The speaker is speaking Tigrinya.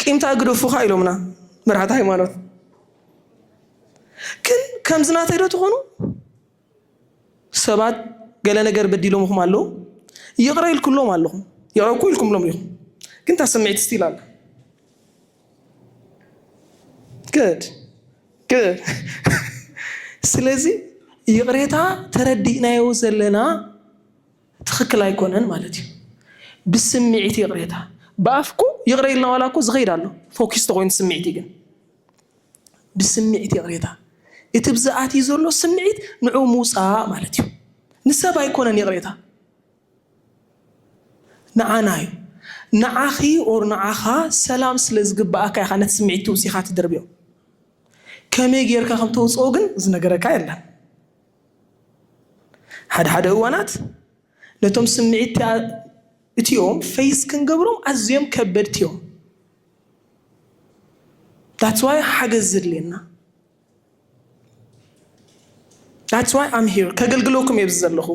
ቂምታ ግደፉኻ ኢሎምና መራሕቲ ሃይማኖት ግን ከም ዝናተ ኢዶ ትኾኑ ሰባት ገለ ነገር በዲሎምኩም አለው ይቅራ ይልኩሎም አለኹም ይቅራ እኮ ይልኩምሎም ይኹም ግን ታሰምዒት ስቲል አለ good ስለዚህ ይቅሬታ ተረዲናዮ ዘለና ትክክል አይኮነን ማለት እዩ ብስምዒት ይቅሬታ በአፍኩ ይቅራ ኢልና ዋላኮ ዝኸይድ አሎ ፎከስ ተቆይን ስምዒት ግን ብስምዒት ይቅሬታ እትብዛአት ይዘሎ ስምዒት ንዑ ሙፃ ማለት እዩ ንሰብ አይኮነን ይቅሬታ ንዓናዩ ንዓኺ ኦር ንዓኻ ሰላም ስለዝግባእካ ኢኻ ነቲ ስምዒት ትውፅኢኻ ትድርብዮ ከመይ ጌርካ ከም ተውፅኦ ግን ዝነገረካ የለን ሓደ እዋናት ነቶም ስምዒት እቲኦም ፌስ ክንገብሮም ኣዝዮም ከበድቲ እዮም that's why ሓገዝ ዝድልየና that's why I'm here ከገልግለኩም የብዝ ዘለኹ